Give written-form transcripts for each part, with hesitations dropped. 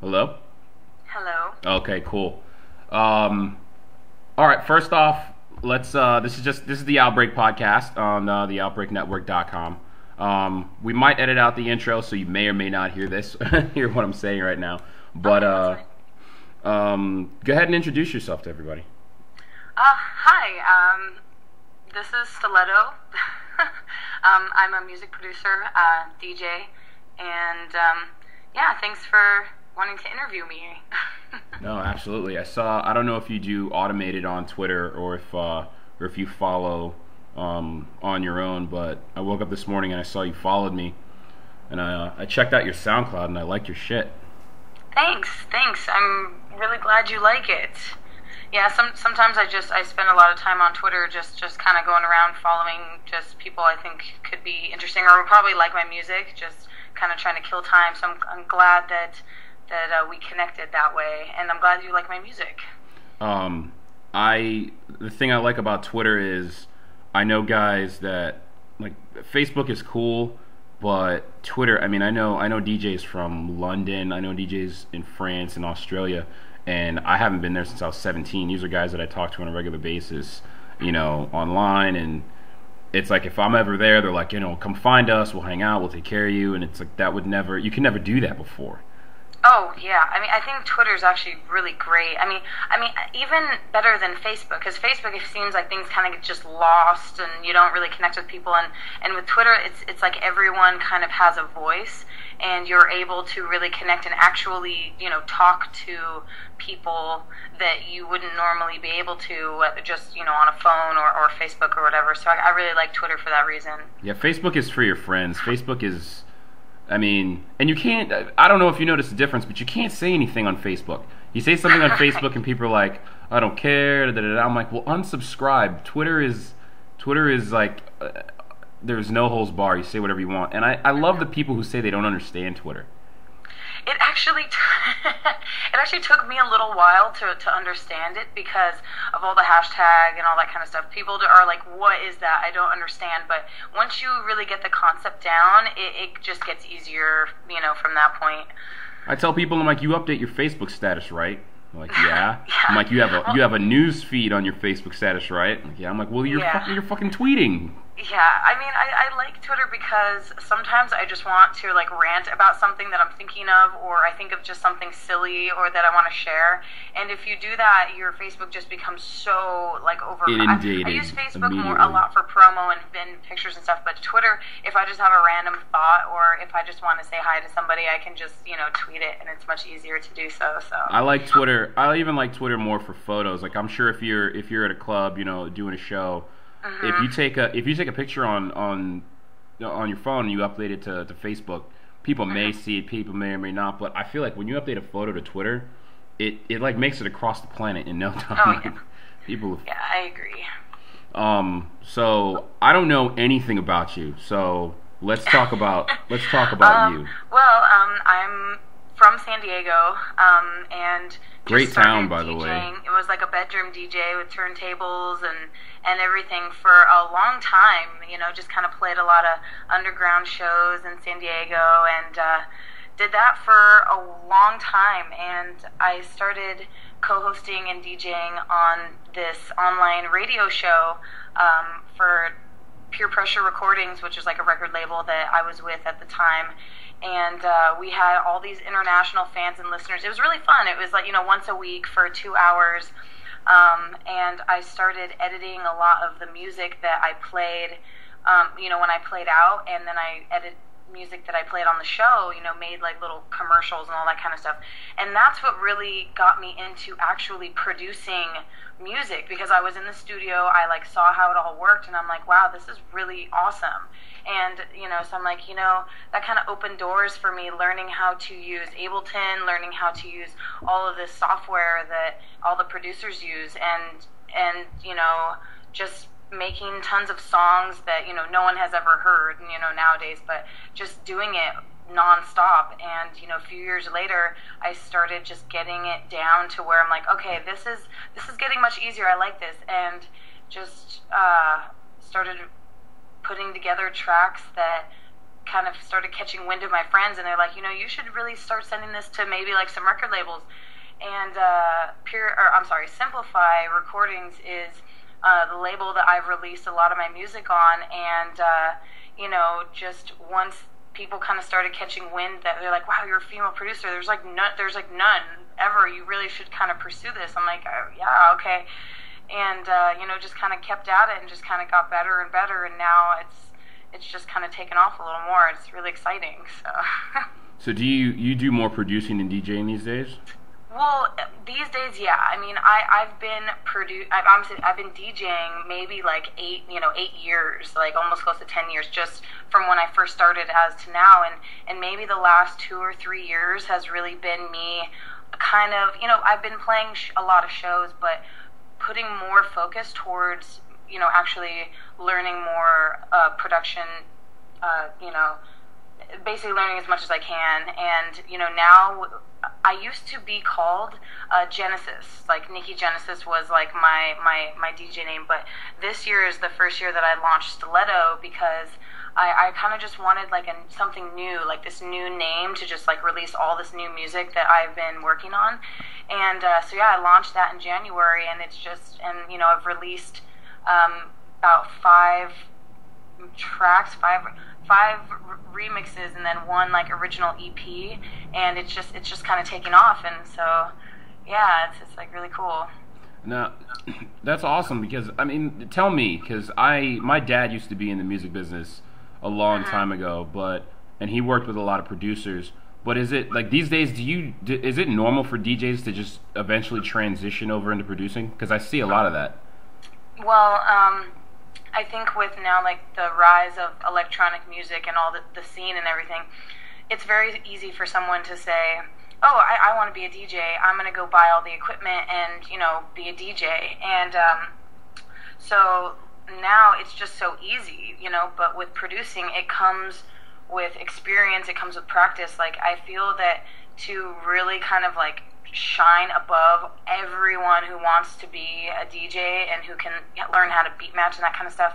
Hello? Hello. Okay, cool. Um, all right, first off, let's this is the Outbreak podcast on the outbreaknetwork.com. We might edit out the intro so you may or may not hear this hear what I'm saying right now. But Okay, that's fine. go ahead and introduce yourself to everybody. Hi. This is Stiletto. I'm a music producer, DJ, and yeah, thanks for wanting to interview me. No, absolutely. I don't know if you do automated on Twitter or if you follow on your own, but I woke up this morning and I saw you followed me, and I checked out your SoundCloud and I liked your shit. Thanks. I'm really glad you like it. Yeah, sometimes I spend a lot of time on Twitter just kind of going around following just people I think could be interesting or would probably like my music, just kind of trying to kill time. So I'm glad that we connected that way, and I'm glad you like my music. Um, the thing I like about Twitter is I know guys that like Facebook is cool, but Twitter. I mean, I know DJs from London. I know DJs in France and Australia, and I haven't been there since I was 17. These are guys that I talk to on a regular basis, online, and it's like if I'm ever there, they're like, come find us, we'll hang out, we'll take care of you, and it's like you can never do that before. Oh yeah, I mean, I think Twitter is actually really great. I mean, even better than Facebook, because Facebook it seems like things kind of get just lost, and you don't really connect with people. And with Twitter, it's like everyone kind of has a voice, and you're able to really connect and actually, talk to people that you wouldn't normally be able to just on a phone or Facebook or whatever. So I really like Twitter for that reason. Yeah, Facebook is for your friends. Facebook is, I mean, and you can't. I don't know if you noticed the difference, but you can't say anything on Facebook. You say something on Facebook, and people are like, "I don't care." Da, da, da. I'm like, "Well, unsubscribe." Twitter is like, there's no holds bar. You say whatever you want, and I love the people who say they don't understand Twitter. It actually it actually took me a little while to understand it because of all the hashtag and all that kind of stuff. People are like, "What is that? I don't understand." But once you really get the concept down, it just gets easier, from that point. I tell people, I'm like, "You update your Facebook status, right?" They're like, "Yeah." Yeah. I'm like, "You have Well, a news feed on your Facebook status, right?" I'm like, "Yeah." I'm like, "Well, yeah. you're fucking tweeting." Yeah, I mean, I like Twitter because sometimes I just want to like rant about something that I'm thinking of, or I think of just something silly or that I want to share. And if you do that, your Facebook just becomes so like over. Inundated I use Facebook a immediately. lot for promo and pictures and stuff, but Twitter, if I just have a random thought or if I just want to say hi to somebody, I can just tweet it, and it's much easier to do so. So. I like Twitter. I even like Twitter more for photos. Like I'm sure if you're at a club, doing a show, Mm-hmm. if you take a picture on your phone and you upload it to Facebook, people may see it, people may or may not. But I feel like when you update a photo to Twitter, it like makes it across the planet in no Oh time. yeah. Like, people. Yeah, I agree. So I don't know anything about you. So let's talk about you. Well, I'm from San Diego, and Great just town, started by the way. DJing. It was like a bedroom DJ with turntables and everything for a long time. Just kind of played a lot of underground shows in San Diego and did that for a long time. And I started co-hosting and DJing on this online radio show for Peer Pressure Recordings, which was like a record label that I was with at the time. And we had all these international fans and listeners. It was really fun. It was like, once a week for 2 hours. And I started editing a lot of the music that I played, when I played out. And then I edited music that I played on the show, made like little commercials and all that kind of stuff. And that's what really got me into actually producing music, because I was in the studio, I like saw how it all worked, and I'm like, wow, this is really awesome. And so I'm like, that kind of opened doors for me, learning how to use Ableton, learning how to use all of this software that all the producers use, and just making tons of songs that no one has ever heard, nowadays, but just doing it nonstop. And a few years later, I started just getting it down to where I'm like, okay, this is getting much easier. I like this, and just started putting together tracks that kind of started catching wind of my friends, and they're like, you should really start sending this to maybe like some record labels. And Simplify Recordings is the label that I've released a lot of my music on, and just once people kind of started catching wind that they're like, wow, you're a female producer. There's none ever. You really should kind of pursue this. I'm like, oh, yeah, okay. And just kind of kept at it and just kind of got better and better, and now it's just kind of taken off a little more. It's really exciting. So. So do you do more producing than DJing these days? Well, these days, yeah. I mean, I've been DJing maybe like 8 years, like almost close to 10 years, just from when I first started as to now, and maybe the last 2 or 3 years has really been me kind of, I've been playing a lot of shows, but putting more focus towards, actually learning more production, basically learning as much as I can. And now I used to be called Genesis, like Nikki Genesis was like my DJ name, but this year is the first year that I launched Stiletto, because I kind of just wanted like something new, like this new name to just like release all this new music that I've been working on. And so yeah, I launched that in January, and it's just, and I've released about 5 tracks, five remixes, and then 1 like original EP, and it's just kind of taking off. And so yeah, it's like really cool. Now, that's awesome, because I mean, tell me, because my dad used to be in the music business a long time ago, and he worked with a lot of producers. But is it like these days? Is it normal for DJs to just eventually transition over into producing? Because I see a lot of that. Well, I think with now like the rise of electronic music and all the scene and everything, it's very easy for someone to say, oh, I want to be a DJ. I'm going to go buy all the equipment and, be a DJ. And so now it's just so easy, but with producing, it comes with experience, it comes with practice. Like, I feel that to really kind of like shine above everyone who wants to be a DJ and who can learn how to beat match and that kind of stuff,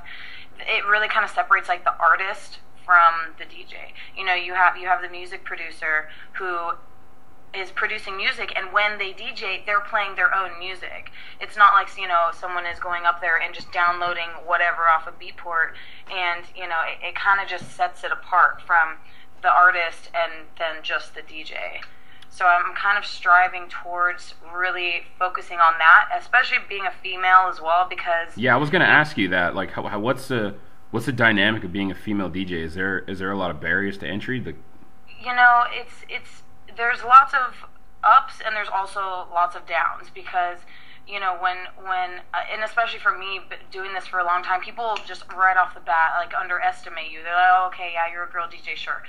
it really kind of separates like the artist from the DJ. You have the music producer who is producing music, and when they DJ, they're playing their own music. It's not like, someone is going up there and just downloading whatever off a Beatport, and, it kind of just sets it apart from the artist and then just the DJ. So I'm kind of striving towards really focusing on that, especially being a female as well, because... Yeah, I was going to ask you that. Like, what's the dynamic of being a female DJ? Is there a lot of barriers to entry? It's there's lots of ups and there's also lots of downs, because when and especially for me doing this for a long time, people just right off the bat like underestimate you. They're like, oh, okay, yeah, you're a girl DJ, sure.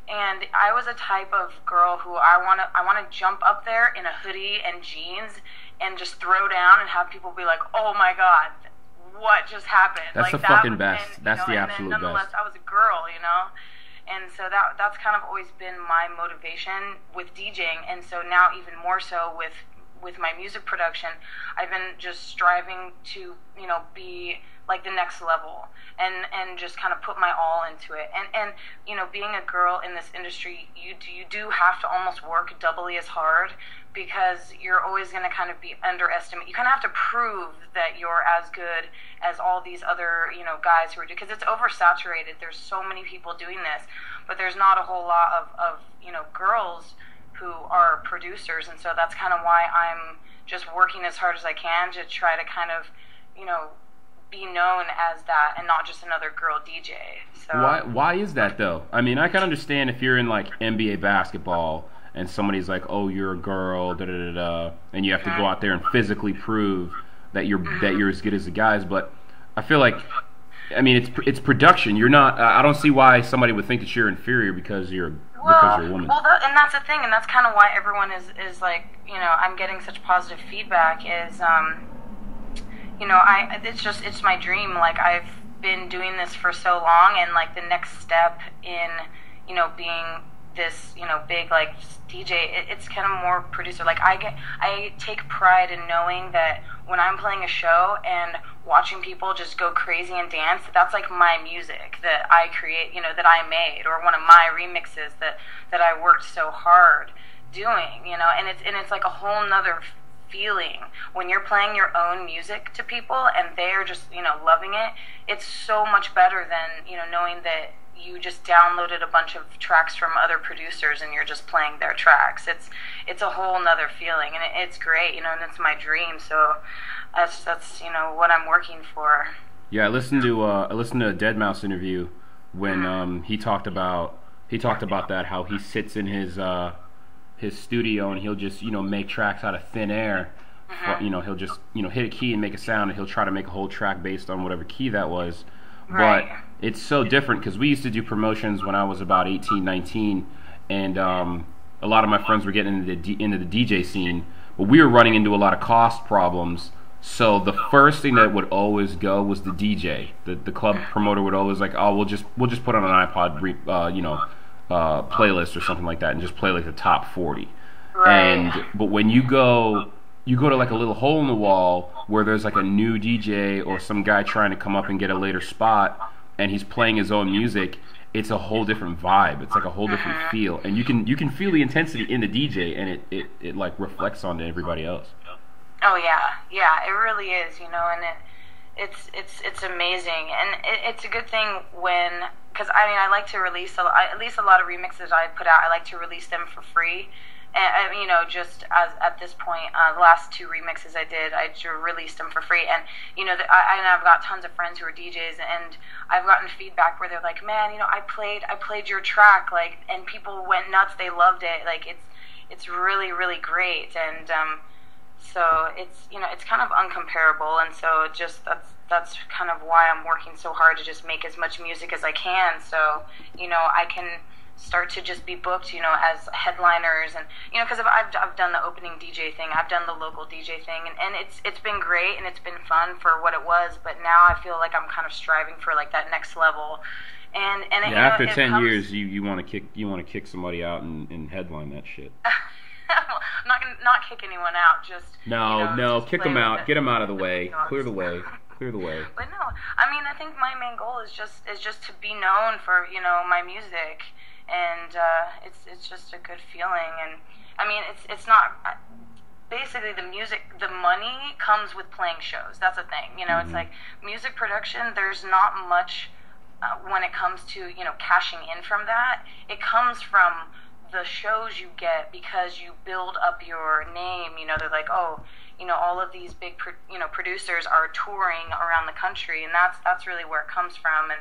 And I was a type of girl who I want to jump up there in a hoodie and jeans and just throw down and have people be like, oh my god, what just happened? That's like, the fucking best. That's the absolute best. Nonetheless, I was a girl, And so that's kind of always been my motivation with DJing. And so now even more so with my music production, I've been just striving to, be like the next level and just kind of put my all into it. And being a girl in this industry, you do have to almost work doubly as hard, because you're always going to kind of be underestimated. You kind of have to prove that you're as good as all these other, guys who are doing, because it's oversaturated. There's so many people doing this, but there's not a whole lot of girls who are producers. And so that's kind of why I'm just working as hard as I can to try to kind of, be known as that and not just another girl DJ. So why is that though? I mean, I can understand if you're in like NBA basketball and somebody's like, "Oh, you're a girl," and you have to go out there and physically prove that you're as good as the guys. But I feel like, I mean, it's production. You're not. I don't see why somebody would think that you're inferior because you're a woman. Well, and that's the thing, and that's kind of why everyone is like, I'm getting such positive feedback. Is it's my dream. Like, I've been doing this for so long, and like the next step in, being this, big like DJ, it's kind of more producer. Like, I take pride in knowing that when I'm playing a show and watching people just go crazy and dance, that's like my music that I create, that I made, or one of my remixes that I worked so hard doing, and it's like a whole nother feeling when you're playing your own music to people and they're just, loving it. It's so much better than, knowing that you just downloaded a bunch of tracks from other producers and you're just playing their tracks. It's a whole nother feeling, and it's great, and it's my dream. So that's what I'm working for. Yeah, I listened to a deadmau5 interview when he talked about that, how he sits in his studio and he'll just make tracks out of thin air. He'll just hit a key and make a sound, and he'll try to make a whole track based on whatever key that was. Right. But it's so different because we used to do promotions when I was about 18, 19, and a lot of my friends were getting into the DJ scene, but we were running into a lot of cost problems. So the first thing that would always go was the DJ. The club promoter would always like, oh, we'll just put on an iPod, playlist or something like that, and just play like the top 40. Right. But when you go to like a little hole in the wall where there's like a new DJ or some guy trying to come up and get a later spot, and he's playing his own music, it's a whole different vibe. It's like a whole different feel, and you can feel the intensity in the DJ, and it like reflects onto everybody else. Oh yeah, it really is, and it's amazing, and it's a good thing because I like to release at least a lot of remixes I put out. I like to release them for free. And, just as at this point, the last 2 remixes I did, I just released them for free. And, I've got tons of friends who are DJs, and I've gotten feedback where they're like, man, I played your track, like, and people went nuts. They loved it. Like, it's really, really great. And, so it's kind of uncomparable. And so just that's kind of why I'm working so hard to just make as much music as I can. So, I can start to just be booked, as headliners, and because I've done the opening DJ thing, I've done the local DJ thing, and it's been great and it's been fun for what it was, but now I feel like I'm kind of striving for like that next level. And yeah, after 10 years, you want to kick somebody out and headline that shit. Well, I'm not kick anyone out, just no, just kick them out, get them out of the way, clear the way. But no, I think my main goal is just to be known for my music. And it's just a good feeling, and it's not basically the music. The money comes with playing shows. That's the thing, It's like music production. There's not much when it comes to cashing in from that. It comes from the shows you get because you build up your name. They're like, oh, all of these big producers are touring around the country, and that's really where it comes from, and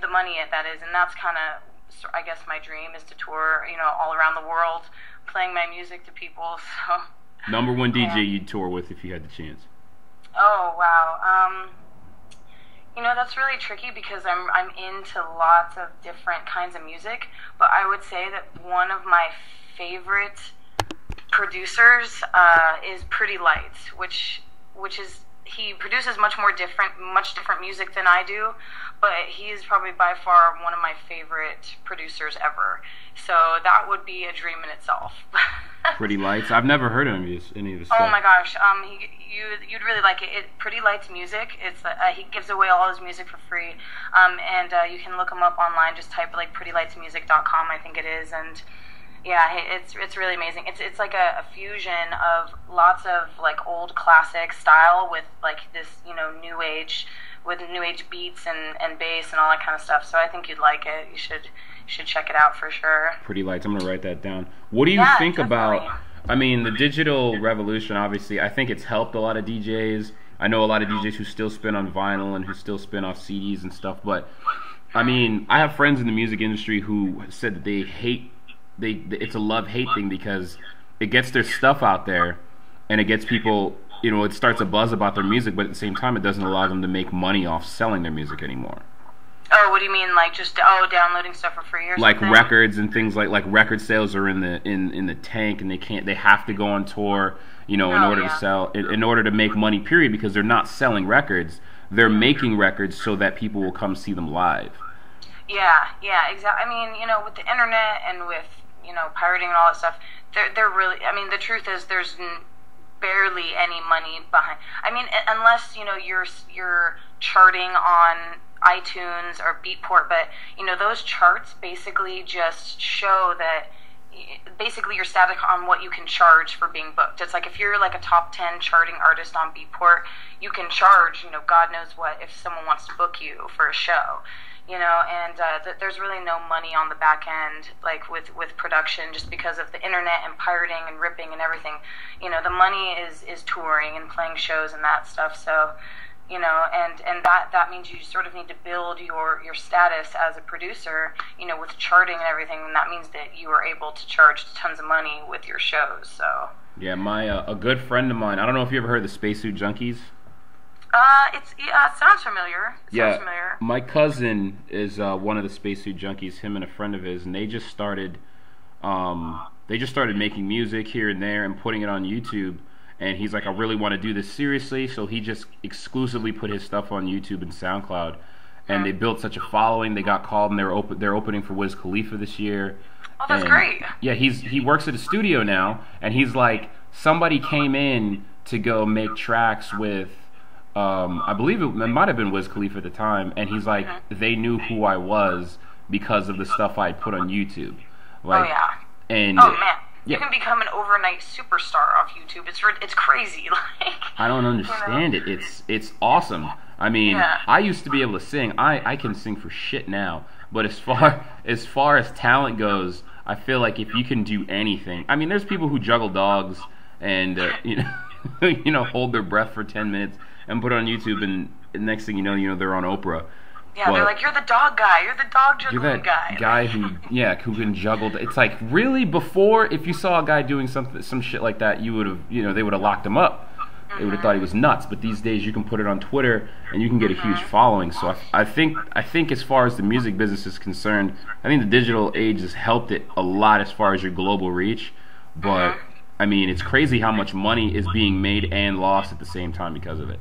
the money that is, and that's kind of. So I guess my dream is to tour, all around the world, playing my music to people. So. Number 1 DJ you'd tour with if you had the chance. Oh wow, that's really tricky because I'm into lots of different kinds of music, but I would say that one of my favorite producers is Pretty Lights, which is. He produces much different music than I do, but he is probably by far one of my favorite producers ever. So that would be a dream in itself. Pretty Lights? I've never heard of any of his stuff. Oh my gosh, you'd really like it. Pretty Lights music. It's he gives away all his music for free, and you can look him up online. Just type like prettylightsmusic.com, I think it is, and. Yeah, it's really amazing. It's like a fusion of lots of like old classic style with like this new age beats and bass and all that kind of stuff. So I think you'd like it. You should check it out for sure. Pretty Lights. I'm gonna write that down. What do you think about? The digital revolution. Obviously, I think it's helped a lot of DJs. I know a lot of DJs who still spin on vinyl and who still spin off CDs and stuff. But I have friends in the music industry who said that they hate. It's a love-hate thing because it gets their stuff out there and it gets people, it starts a buzz about their music, but at the same time it doesn't allow them to make money off selling their music anymore. Oh, what do you mean, like just downloading stuff for free or like something? Like records and things like record sales are in the tank, and they have to go on tour, in order to sell, in order to make money, period, because they're not selling records, they're making records so that people will come see them live. Yeah, exactly. With the internet and with pirating and all that stuff, they're really. The truth is, barely any money behind. I mean, unless you're charting on iTunes or Beatport, but those charts basically just show that basically your status on what you can charge for being booked. It's like if you're like a top 10 charting artist on Beatport, you can charge, God knows what if someone wants to book you for a show. And there's really no money on the back end, like with production, just because of the internet and pirating and ripping and everything. The money is touring and playing shows and that stuff. So, and that means you sort of need to build your status as a producer, with charting and everything. And that means that you are able to charge tons of money with your shows. So. Yeah, a good friend of mine. I don't know if you ever heard of the Spacesuit Junkies. It sounds familiar. Sounds familiar. My cousin is one of the Spacesuit Junkies. Him and a friend of his, and they just started making music here and there and putting it on YouTube. And he's like, I really want to do this seriously, so he just exclusively put his stuff on YouTube and SoundCloud. And they built such a following. They got called, and they're opening for Wiz Khalifa this year. Oh, that's great. Yeah, he works at a studio now, and he's like, somebody came in to go make tracks with. I believe it might have been Wiz Khalifa at the time, and he's like, they knew who I was because of the stuff I put on YouTube. Like, oh yeah. And oh man, yeah. You can become an overnight superstar off YouTube. It's crazy. Like, I don't understand it. It's awesome. I mean, I used to be able to sing. I can sing for shit now. But as far as talent goes, I feel like if you can do anything, I mean, there's people who juggle dogs and hold their breath for 10 minutes. And put it on YouTube, and next thing you know, they're on Oprah. Yeah, but they're like, you're the dog guy. You're the dog juggling guy. You're that guy who can juggle. It's like, really, before, if you saw a guy doing some shit like that, you would have, they would have locked him up. They would have thought he was nuts. But these days, you can put it on Twitter, and you can get a huge following. So I think as far as the music business is concerned, I think the digital age has helped it a lot as far as your global reach. But I mean, it's crazy how much money is being made and lost at the same time because of it.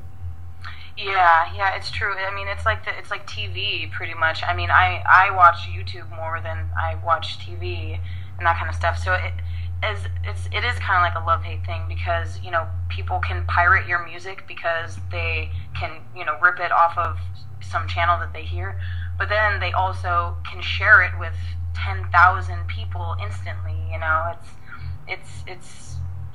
Yeah, it's true. I mean, it's like TV pretty much. I mean, I watch YouTube more than I watch TV and that kind of stuff. So it is kind of like a love-hate thing because people can pirate your music because they can rip it off of some channel that they hear, but then they also can share it with 10,000 people instantly.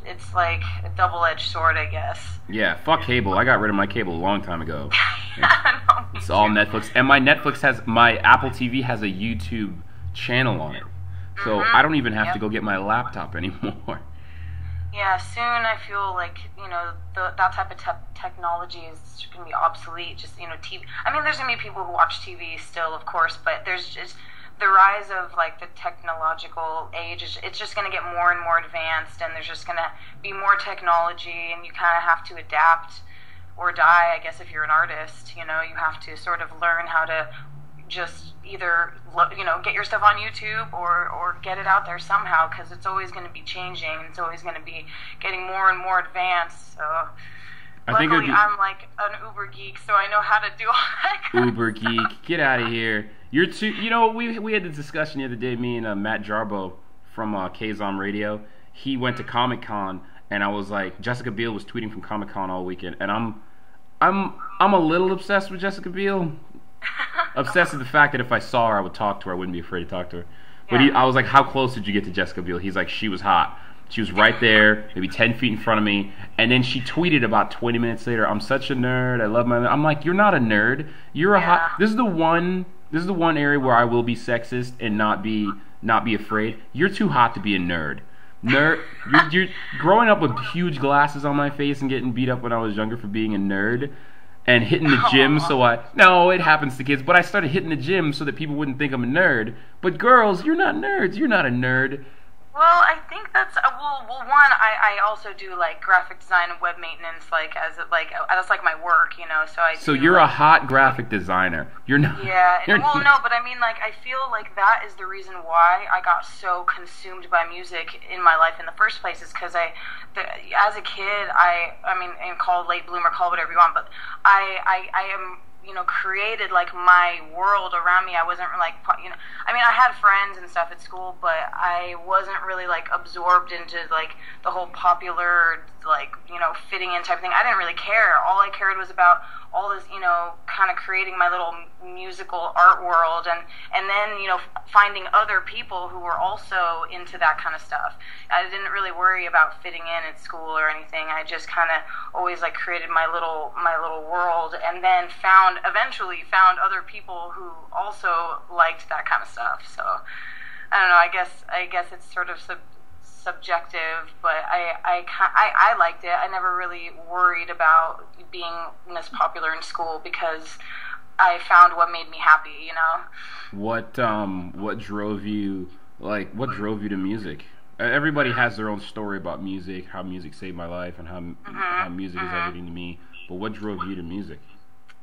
It's like a double-edged sword, I guess. Yeah, fuck cable. I got rid of my cable a long time ago. No, it's all Netflix. And my Apple TV has a YouTube channel on it. So I don't even have to go get my laptop anymore. Yeah, soon I feel like, that type of technology is going to be obsolete. Just, TV. I mean, there's going to be people who watch TV still, of course, but there's just the rise of like the technological age. It's just going to get more and more advanced, and there's just going to be more technology, and you kind of have to adapt or die, I guess, if you're an artist. You have to sort of learn how to just either get your stuff on YouTube or get it out there somehow, because it's always going to be changing, and it's always going to be getting more and more advanced. So luckily I'm like an Uber geek, so I know how to do all that kind Uber of stuff. Geek, get out of here. You're too. We had this discussion the other day. Me and Matt Jarbo from KZOM Radio. He went to Comic-Con, and I was like, Jessica Biel was tweeting from Comic-Con all weekend, and I'm a little obsessed with Jessica Biel. Obsessed with the fact that if I saw her, I would talk to her. I wouldn't be afraid to talk to her. But I was like, how close did you get to Jessica Biel? He's like, she was hot. She was right there, maybe 10 feet in front of me. And then she tweeted about 20 minutes later, I'm such a nerd. I love my... I'm like, you're not a nerd. You're a hot... This is the one area where I will be sexist and not be afraid. You're too hot to be a nerd. You're growing up with huge glasses on my face and getting beat up when I was younger for being a nerd. And hitting the gym, no, it happens to kids, but I started hitting the gym so that people wouldn't think I'm a nerd. But girls, you're not nerds. You're not a nerd. Well, I think that's one. I also do like graphic design and web maintenance, that's like my work, So you're a hot graphic designer. You're not. Yeah. No, but I mean, like, I feel like that is the reason why I got so consumed by music in my life in the first place. Is because as a kid, I mean, and call late bloomer, call whatever you want, but I am created like my world around me. I wasn't like, I mean, I had friends and stuff at school, but I wasn't really like absorbed into like the whole popular, like, fitting in type of thing. I didn't really care. All I cared was about all this, kind of creating my little musical art world, and then, finding other people who were also into that kind of stuff. I didn't really worry about fitting in at school or anything. I just kind of always like created my little world, and then eventually found other people who also liked that kind of stuff. So I don't know. I guess it's sort of subjective, but I liked it. I never really worried about being this popular in school because I found what made me happy. What drove you? Like, what drove you to music? Everybody has their own story about music, how music saved my life, and how music is everything to me. But what drove you to music?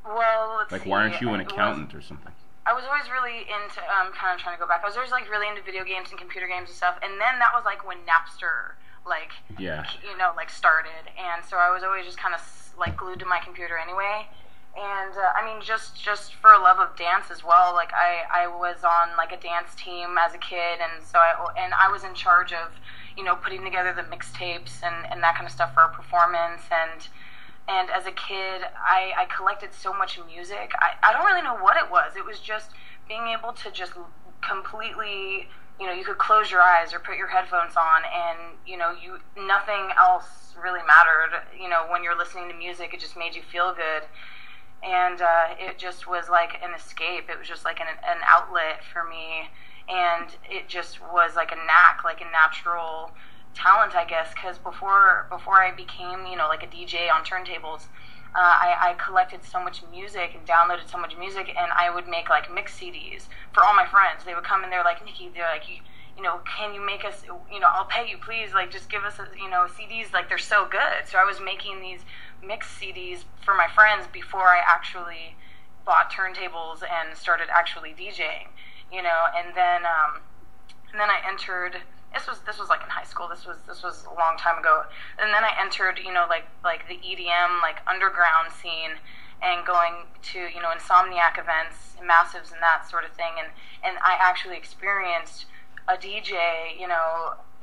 Well, let's see. Why aren't you an accountant or something? I was always really into, kind of trying to go back, I was always like really into video games and computer games and stuff, and then that was like when Napster, like, like started, and so I was always just kind of like glued to my computer anyway, and I mean, just for a love of dance as well, like I was on like a dance team as a kid, and so I was in charge of, putting together the mixtapes and that kind of stuff for our performance, and as a kid, I collected so much music. I don't really know what it was. It was just being able to just completely, you could close your eyes or put your headphones on, and, nothing else really mattered. When you're listening to music, it just made you feel good. And it just was like an escape. It was just like an outlet for me. And it just was like a knack, like a natural talent, I guess, because before I became, like a DJ on turntables, I collected so much music and downloaded so much music, and I would make like mix CDs for all my friends. They would come and they're like, Nikki, they're like, can you make us, I'll pay you, please, like, just give us, CDs, like, they're so good. So I was making these mix CDs for my friends before I actually bought turntables and started actually DJing, and then I entered. This was like in high school. This was a long time ago. And then I entered, like the EDM, like underground scene, and going to, Insomniac events, Massives, and that sort of thing. And I actually experienced a DJ,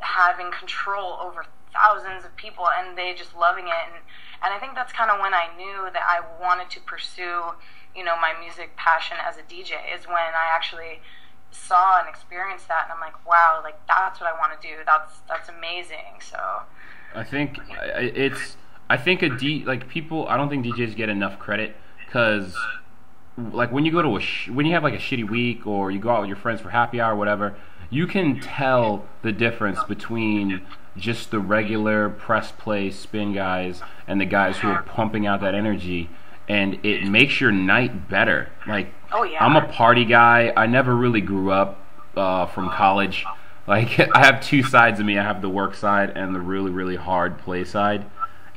having control over thousands of people, and they just loving it. And I think that's kind of when I knew that I wanted to pursue, my music passion as a DJ, is when I actually saw and experienced that, and I'm like, wow, like, that's what I want to do. That's amazing. So I think people, I don't think DJs get enough credit, because like when you go to when you have like a shitty week, or you go out with your friends for happy hour or whatever, you can tell the difference between just the regular press play spin guys and the guys who are pumping out that energy, and it makes your night better. Like, oh yeah, I'm a party guy. I never really grew up from college. Like, I have two sides of me. I have the work side and the really, really hard play side.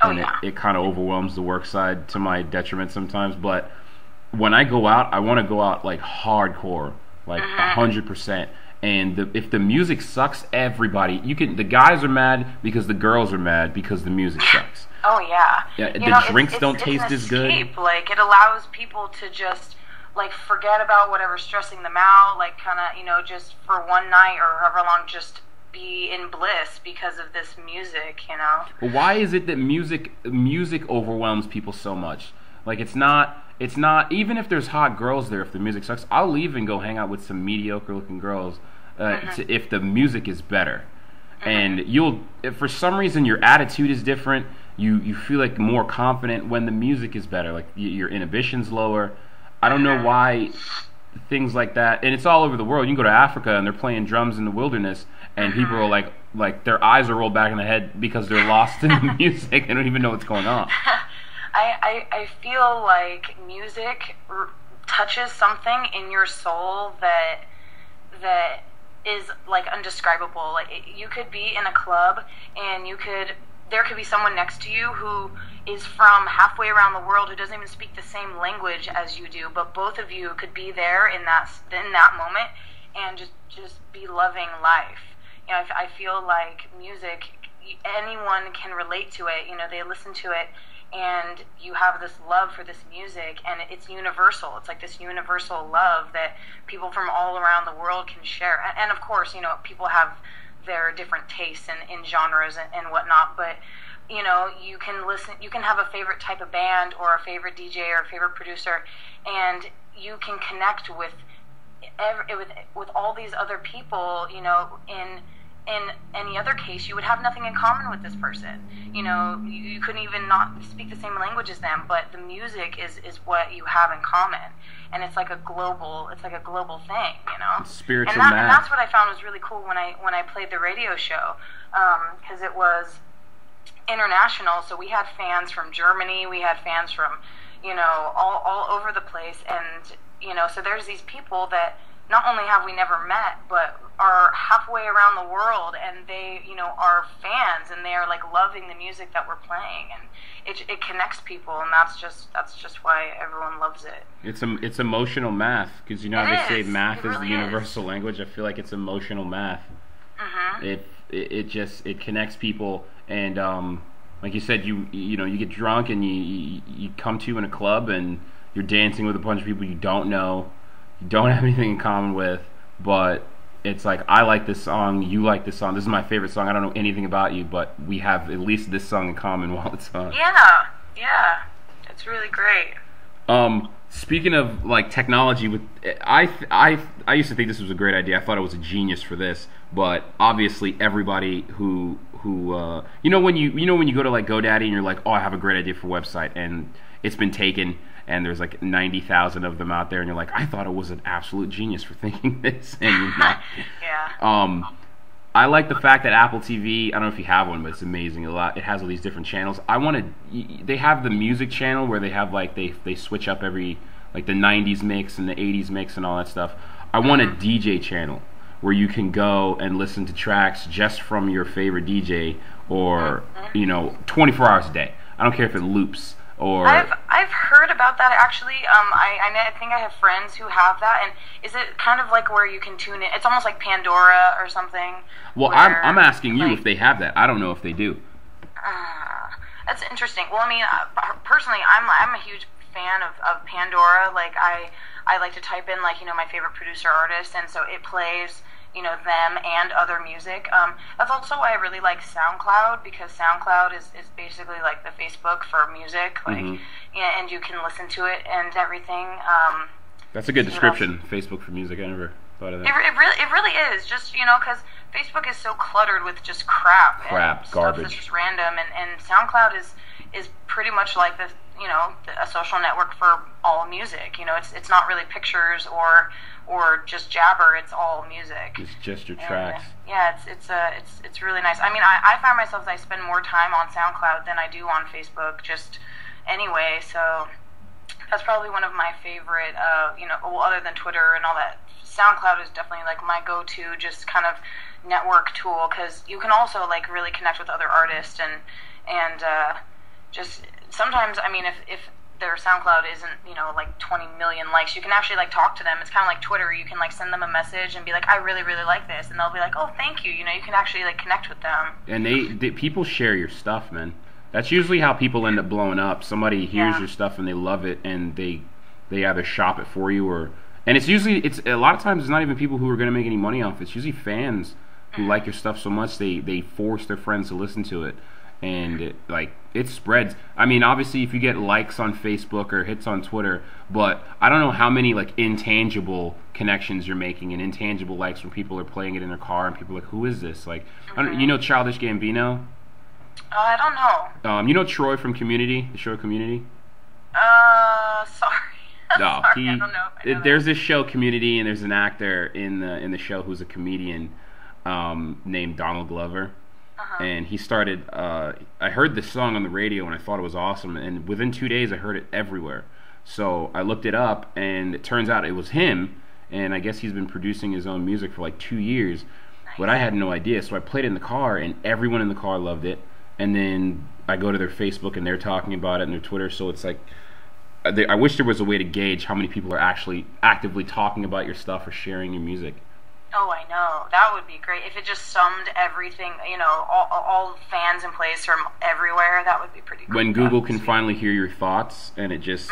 And it kind of overwhelms the work side to my detriment sometimes. But when I go out, I want to go out like hardcore, like 100%. And if the music sucks, everybody, the guys are mad because the girls are mad because the music sucks. Oh yeah. The drinks don't taste as good. Like, it allows people to just like forget about whatever's stressing them out, like kind of, just for one night or however long, just be in bliss because of this music, Well, why is it that music overwhelms people so much? Like, it's not even if there's hot girls there, if the music sucks, I'll leave and go hang out with some mediocre looking girls if the music is better. And if for some reason your attitude is different, you feel like more confident when the music is better, like your inhibition's lower. I don't know why things like that, and it's all over the world. You can go to Africa and they're playing drums in the wilderness, and people are like their eyes are rolled back in the head because they're lost in the music. They don't even know what's going on. I feel like music touches something in your soul that is like undescribable. Like, you could be in a club and there could be someone next to you who is from halfway around the world, who doesn't even speak the same language as you do, but both of you could be there in that moment and just be loving life. I feel like music, anyone can relate to it. They listen to it and you have this love for this music, and it's universal. It's like this universal love that people from all around the world can share. And of course, people have their different tastes in genres and whatnot, but you can have a favorite type of band or a favorite DJ or a favorite producer, and you can connect with all these other people. In any other case, you would have nothing in common with this person. You couldn't even not speak the same language as them, but the music is what you have in common, and it's like a global thing. It's spiritual and math. that's what I found was really cool when I played the radio show, because it was international. So we had fans from Germany, we had fans from all over the place, and so there's these people that not only have we never met, but are halfway around the world, and they are fans, and they are like loving the music that we're playing, and it connects people, and that's just why everyone loves it. It's emotional math, because how they say math is the universal is. language. I feel like it's emotional math. Mm-hmm. It connects people, and like you said, you get drunk and you come to in a club and you're dancing with a bunch of people you don't know, you don't have anything in common with, but it's like, I like this song, you like this song, this is my favorite song, I don't know anything about you, but we have at least this song in common while it's on. Yeah, it's really great. Speaking of like technology, I used to think this was a great idea. I thought it was a genius for this, but obviously everybody who when you go to like GoDaddy and you're like, oh, I have a great idea for a website, and it's been taken, and there's like 90,000 of them out there, and you're like, I thought it was an absolute genius for thinking this, and you're not. Yeah. I like the fact that Apple TV, I don't know if you have one, but it's amazing. It has all these different channels. They have the music channel where they have like, they switch up every, like the 90s mix and the 80s mix and all that stuff. I want a DJ channel where you can go and listen to tracks just from your favorite DJ, or 24 hours a day. I don't care if it loops. Or I've heard about that actually. I think I have friends who have that. And is it kind of like where you can tune in? It's almost like Pandora or something. Well, I'm asking you if they have that. I don't know if they do. That's interesting. Well, I mean, personally, I'm a huge fan of Pandora. Like I like to type in like my favorite producer artist, and so it plays them and other music. That's also why I really like SoundCloud, because SoundCloud is basically like the Facebook for music, like, yeah, and you can listen to it and everything. That's a good description, Facebook for music. I never thought of that. It really is, just, because Facebook is so cluttered with just crap and garbage. That's just random, and SoundCloud is pretty much like the a social network for all music. It's not really pictures or just jabber. It's all music. It's just your tracks. Yeah, it's really nice. I mean, I find myself I spend more time on SoundCloud than I do on Facebook, just anyway. So that's probably one of my favorite. Other than Twitter and all that, SoundCloud is definitely like my go-to, just kind of network tool, because you can also like really connect with other artists and just sometimes, I mean, if their SoundCloud isn't, like 20 million likes, you can actually like talk to them. It's kind of like Twitter. You can like send them a message and be like, I really, really like this, and they'll be like, oh, thank you. You can actually like connect with them. And they people share your stuff, man. That's usually how people end up blowing up. Somebody hears your stuff and they love it, and they either shop it for you, and it's a lot of times it's not even people who are going to make any money off it. It's usually fans who like your stuff so much they force their friends to listen to it. And it spreads. I mean, obviously, if you get likes on Facebook or hits on Twitter, but I don't know how many like intangible connections you're making and intangible likes when people are playing it in their car and people are like, who is this? Like, Childish Gambino? I don't know. Troy from Community, the show Community? Sorry. No, sorry, I don't know. There's this show Community, and there's an actor in the show who's a comedian named Donald Glover. And he started, I heard this song on the radio and I thought it was awesome, and within 2 days I heard it everywhere. So I looked it up, and it turns out it was him, and I guess he's been producing his own music for like 2 years. Nice. But I had no idea, so I played it in the car, and everyone in the car loved it. And then I go to their Facebook and they're talking about it, and their Twitter, so it's like, I wish there was a way to gauge how many people are actually actively talking about your stuff or sharing your music. Oh, I know. That would be great. If it just summed everything, all fans in place from everywhere, that would be pretty cool. When Google can finally hear your thoughts, and it just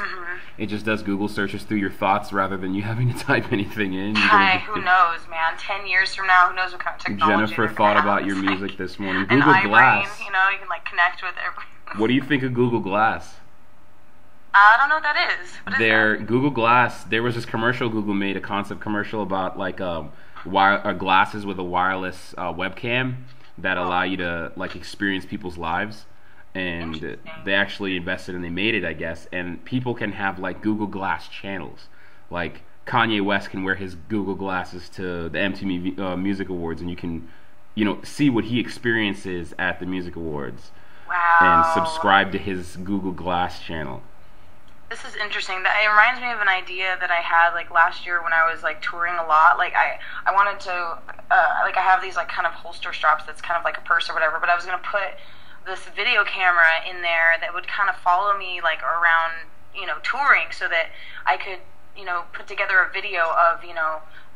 does Google searches through your thoughts rather than you having to type anything in. Who knows, man? 10 years from now, who knows what kind of technology. Jennifer thought about your music this morning. Google Glass. You can like connect with everyone. What do you think of Google Glass? I don't know what that is. What is that? Google Glass. There was this commercial Google made, a concept commercial about like glasses with a wireless webcam that allow you to like experience people's lives, and they actually invested and they made it, I guess, and people can have like Google Glass channels. Like Kanye West can wear his Google glasses to the MTV Music Awards, and you can see what he experiences at the Music Awards. Wow. And subscribe to his Google Glass channel. This is interesting. It reminds me of an idea that I had like last year when I was like touring a lot. Like I wanted to like I have these like kind of holster straps that's kind of like a purse or whatever, but I was gonna put this video camera in there that would kind of follow me like around touring, so that I could put together a video of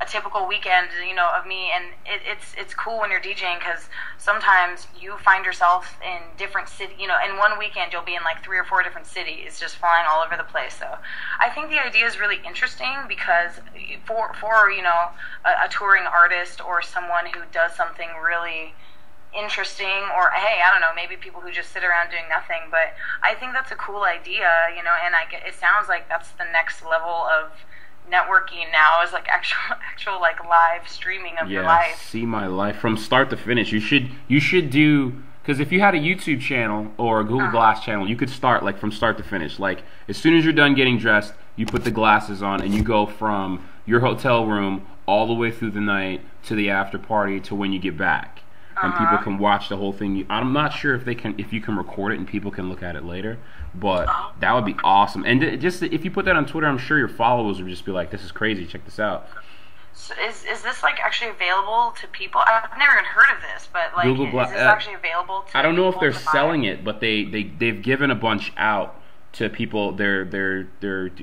a typical weekend of me. And it's cool when you're DJing, because sometimes you find yourself in different cities. In one weekend you'll be in like 3 or 4 different cities, just flying all over the place. So I think the idea is really interesting, because for a touring artist or someone who does something really interesting, or hey, I don't know, maybe people who just sit around doing nothing, but I think that's a cool idea, and it sounds like that's the next level of networking now, is like actual like live streaming of your life. See my life from start to finish. You should do, because if you had a YouTube channel or a Google Glass channel, you could start like from start to finish. Like as soon as you're done getting dressed, you put the glasses on and you go from your hotel room all the way through the night to the after party to when you get back. And people can watch the whole thing. I'm not sure if you can record it and people can look at it later, but that would be awesome. And just if you put that on Twitter, I'm sure your followers would just be like, "This is crazy. Check this out." So is this like actually available to people? I've never even heard of this, but like, is this actually available to? I don't know if they're selling it, but they've given a bunch out to people. They're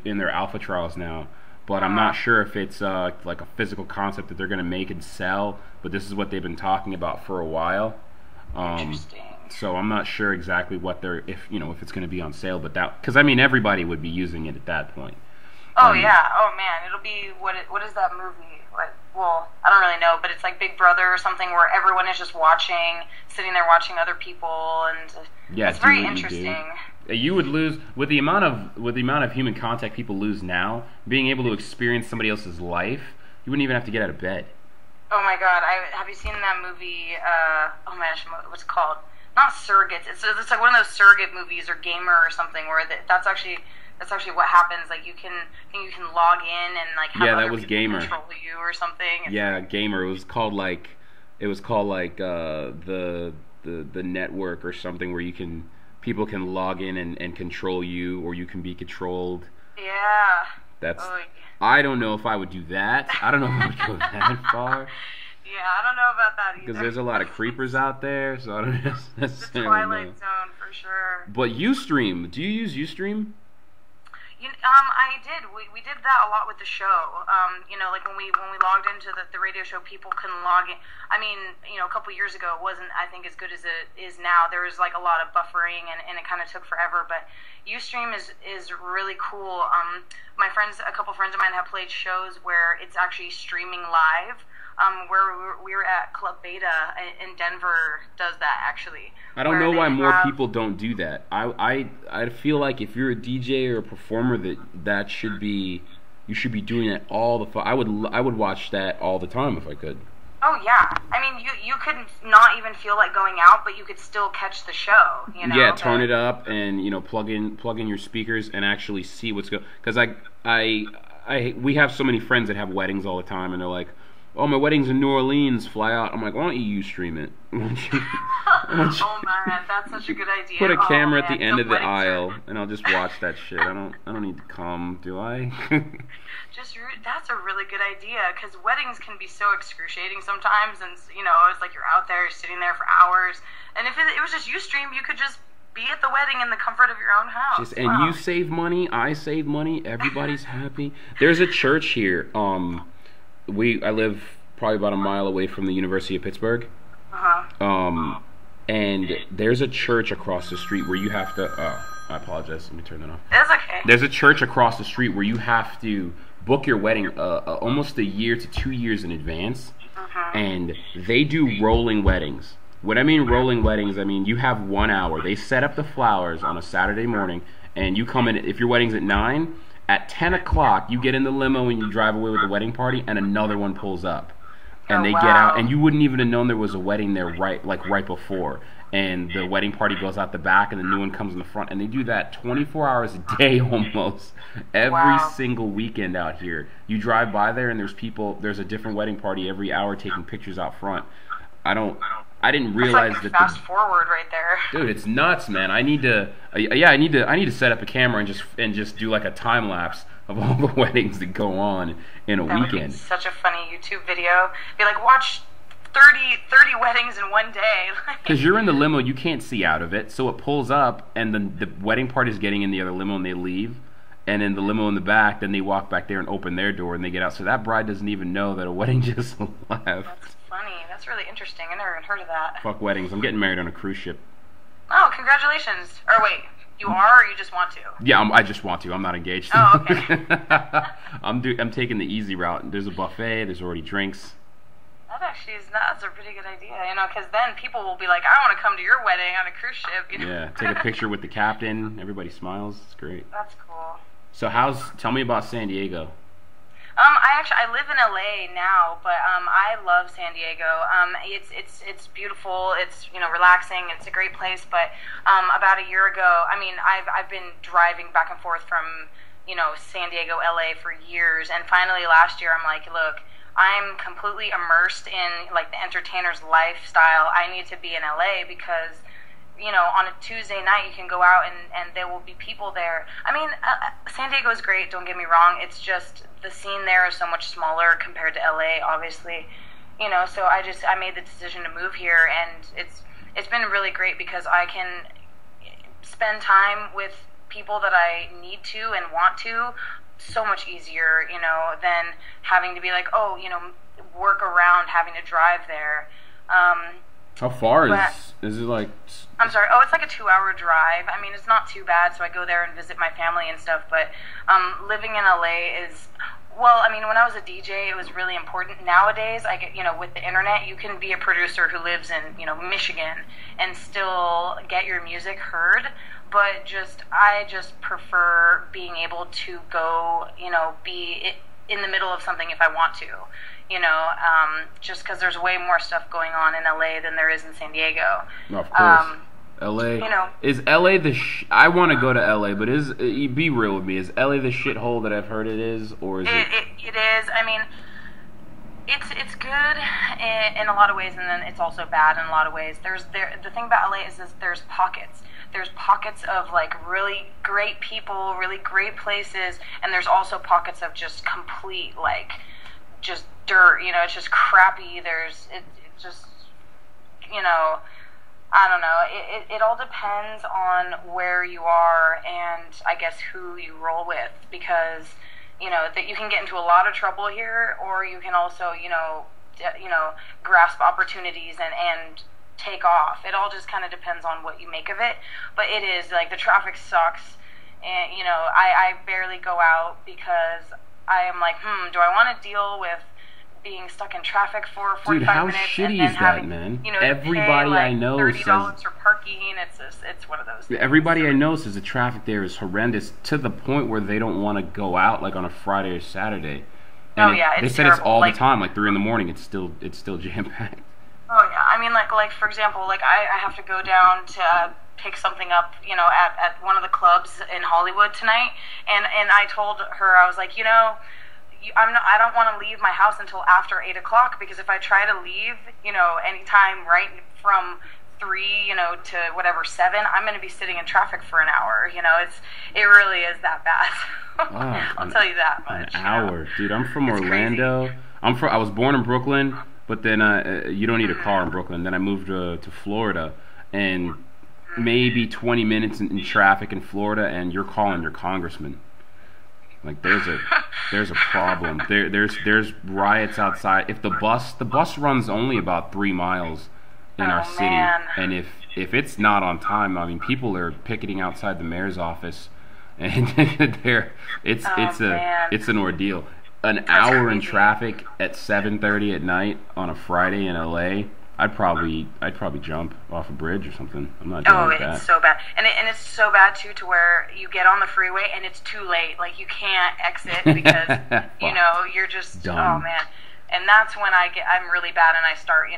in their alpha trials now. But I'm not sure if it's like a physical concept that they're going to make and sell. But this is what they've been talking about for a while. Interesting. So I'm not sure exactly what if it's going to be on sale. But because everybody would be using it at that point. Oh yeah. Oh man, it'll be what is that movie? Well, I don't really know, but it's like Big Brother or something, where everyone is just sitting there watching other people, and it's very interesting. You would lose with the amount of human contact people lose now. Being able to experience somebody else's life, you wouldn't even have to get out of bed. Oh my God! Have you seen that movie? Oh my gosh, what's it called? Not Surrogates. It's like one of those surrogate movies, or Gamer or something, where that's actually what happens. Like you can log in and like have other people Gamer. Control you or something. Gamer. It was called like the network or something, where people can log in and control you, or you can be controlled. Yeah. I don't know if I would do that. I don't know if I would go that far. Yeah, I don't know about that either. Because there's a lot of creepers out there, so I don't necessarily the Twilight Zone for sure. But Ustream, do you use Ustream? I did. We did that a lot with the show. Like when we logged into the radio show, people can log in. I mean, a couple years ago, it wasn't, I think, as good as it is now. There was like a lot of buffering, and it kind of took forever. But Ustream is really cool. A couple friends of mine have played shows where it's actually streaming live. Where we were at Club Beta in Denver does that actually. I don't know why more people don't do that. I feel like if you're a DJ or a performer, that should be, you should be doing that all the I would watch that all the time if I could. Oh yeah, I mean you could not even feel like going out, but you could still catch the show. Yeah, turn it up and plug in your speakers and actually see what's going. Because we have so many friends that have weddings all the time, and they're like, "Oh, my wedding's in New Orleans, fly out." I'm like, "Why don't you stream it?" Oh man, that's such a good idea. Put a camera at the end of the aisle, and I'll just watch that shit. I don't need to come, do I? That's a really good idea, because weddings can be so excruciating sometimes, and it's like you're out there sitting there for hours, and if it was just Ustream, you could just be at the wedding in the comfort of your own house. You save money, I save money, everybody's happy. There's a church here. I live probably about a mile away from the University of Pittsburgh. And there's a church across the street where you have to. I apologize. Let me turn that off. That's okay. There's a church across the street where you have to book your wedding almost a year to 2 years in advance, and they do rolling weddings. When I mean rolling weddings, I mean you have 1 hour. They set up the flowers on a Saturday morning, and you come in. If your wedding's at 9, at 10 o'clock you get in the limo and you drive away with the wedding party, and another one pulls up. And they get out, and you wouldn't even have known there was a wedding there right before. And the wedding party goes out the back, and the new one comes in the front. And they do that 24 hours a day almost every single weekend out here. You drive by there, and there's a different wedding party every hour taking pictures out front. I didn't realize that's like that. Fast forward right there, dude. It's nuts, man. I need to set up a camera and just do like a time lapse of all the weddings that go on in a weekend. Would be such a funny YouTube video. Be like, watch 30 weddings in one day. Because you're in the limo, you can't see out of it, so it pulls up, and the wedding party's getting in the other limo, and they leave. And then the limo in the back, then they walk back there and open their door, and they get out. So that bride doesn't even know that a wedding just left. That's funny. That's really interesting. I never even heard of that. Fuck weddings. I'm getting married on a cruise ship. Oh, congratulations. Or wait, you are, or you just want to? Yeah, I just want to. I'm not engaged. Oh, okay. I'm taking the easy route. There's a buffet. There's already drinks. That actually is that's a pretty good idea, because then people will be like, I want to come to your wedding on a cruise ship, Yeah, take a picture with the captain. Everybody smiles. It's great. That's cool. So tell me about San Diego. I live in LA now, but I love San Diego. It's beautiful. It's relaxing. It's a great place. But about a year ago, I've been driving back and forth from San Diego, LA for years, and finally last year I'm like, look, I'm completely immersed in like the entertainer's lifestyle. I need to be in LA because on a Tuesday night you can go out and there will be people there. San Diego is great, don't get me wrong. It's just the scene there is so much smaller compared to LA, obviously. So I made the decision to move here, and it's been really great because I can spend time with people that I need to and want to so much easier, than having to be like, work around having to drive there. How far is it like? I'm sorry. Oh, it's like a 2-hour drive. It's not too bad. So I go there and visit my family and stuff. But living in LA is, when I was a DJ, it was really important. Nowadays, I get, with the internet, you can be a producer who lives in, Michigan and still get your music heard. But I just prefer being able to go, be in the middle of something if I want to. Just because there's way more stuff going on in LA than there is in San Diego. Of course. LA is LA I want to go to LA, but be real with me. Is LA the shithole that I've heard it is, or is it? It is. It's good in a lot of ways, and then it's also bad in a lot of ways. The thing about LA is there's pockets. There's pockets of like really great people, really great places, and there's also pockets of just complete like just dirt. It's just crappy. It just I don't know. It all depends on where you are and I guess who you roll with, because that you can get into a lot of trouble here, or you can also grasp opportunities and take off. It all just kind of depends on what you make of it. But it is like the traffic sucks, and I barely go out because I am like, do I want to deal with being stuck in traffic for 45 Dude, how minutes? shitty and then is having, that, man? Everybody I know $30 says for parking. It's one of those things. Everybody I know says the traffic there is horrendous to the point where they don't want to go out like on a Friday or Saturday. And they said terrible. It's all the time, like 3 a.m. It's still jam packed. Oh yeah, like for example, like I have to go down to pick something up, at one of the clubs in Hollywood tonight, and I told her, I was like, I don't want to leave my house until after 8 o'clock, because if I try to leave, anytime right from 3, to whatever 7, I'm going to be sitting in traffic for an hour. It really is that bad. Wow, I'll tell you that much. An hour, dude. I'm from Orlando. Crazy. I was born in Brooklyn, but then you don't need a car in Brooklyn. Then I moved to Florida, and maybe 20 minutes in traffic in Florida, and you're calling your congressman. Like there's a problem. There's riots outside. If the bus runs only about 3 miles in our city, man. and if it's not on time, I mean, people are picketing outside the mayor's office, and it's an ordeal. An hour in traffic at 7:30 at night on a Friday in LA. I'd probably jump off a bridge or something. I'm not doing that. It's so bad, and it's so bad too, to where you get on the freeway and it's too late. Like, you can't exit because you're just Dumb. Oh man, and that's when I'm really bad, and I start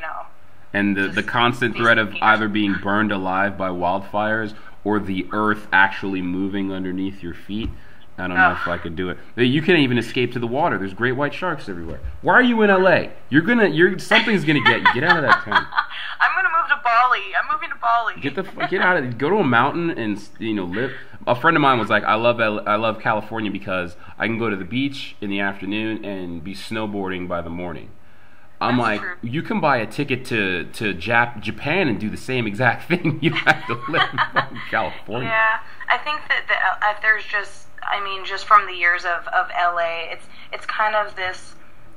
And the constant threat of either being burned alive by wildfires or the earth actually moving underneath your feet. I don't know if I could do it. You can't even escape to the water. There's great white sharks everywhere. Why are you in LA? Something's gonna get you. Get out of that town. I'm gonna move to Bali. I'm moving to Bali. Get out of it. Go to a mountain and live. A friend of mine was like, I love California because I can go to the beach in the afternoon and be snowboarding by the morning. I'm like, you can buy a ticket to Japan and do the same exact thing. You have to live in California. Yeah, I think that there's just from the years of LA, it's kind of this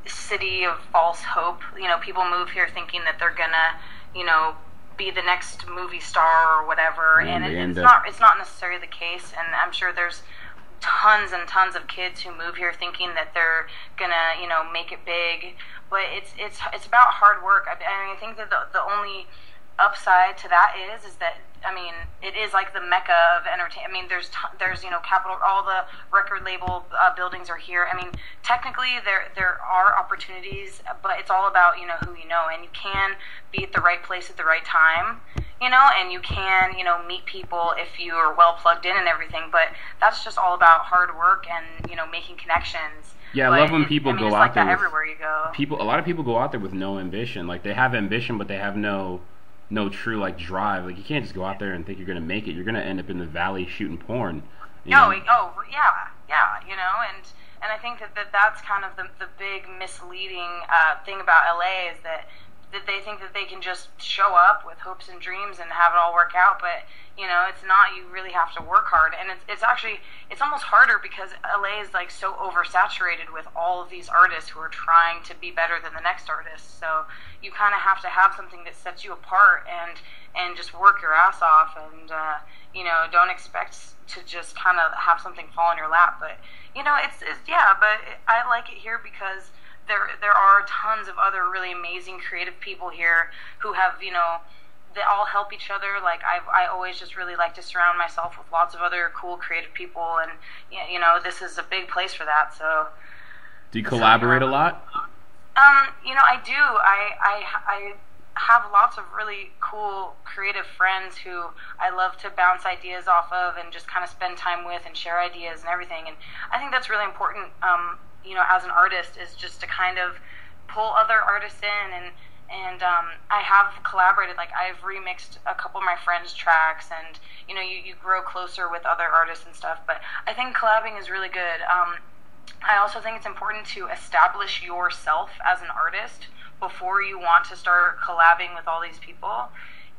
city of false hope. People move here thinking that they're gonna, be the next movie star or whatever, and it's not necessarily the case. And I'm sure there's tons and tons of kids who move here thinking that they're gonna, make it big. But it's about hard work. I think that the only upside to that is that it is like the mecca of entertainment. There's Capitol, all the record label buildings are here. Technically there are opportunities, but it's all about who you know, and you can be at the right place at the right time, and you can meet people if you are well plugged in and everything. But that's just all about hard work and making connections. Yeah, I love when people go out there. Everywhere you go, a lot of people go out there with no ambition. Like, they have ambition, but they have no true drive. Like, you can't just go out there and think you're gonna make it. You're gonna end up in the valley shooting porn. Yeah, and I think that's kind of the big misleading thing about LA is that they think that they can just show up with hopes and dreams and have it all work out, but it's not. You really have to work hard, and it's almost harder because LA is so oversaturated with all of these artists who are trying to be better than the next artist. So you kind of have to have something that sets you apart and just work your ass off, and don't expect to just kind of have something fall in your lap. But but I like it here because there are tons of other really amazing creative people here who have they all help each other. Like, I always just really like to surround myself with lots of other cool creative people, and this is a big place for that. So do you collaborate a lot? I do. I have lots of really cool creative friends who I love to bounce ideas off of and just kind of spend time with and share ideas and everything. And I think that's really important, as an artist, is just to kind of pull other artists in. And I have collaborated. Like, I've remixed a couple of my friends' tracks, and you grow closer with other artists and stuff. But I think collabing is really good. I also think it's important to establish yourself as an artist before you want to start collabing with all these people.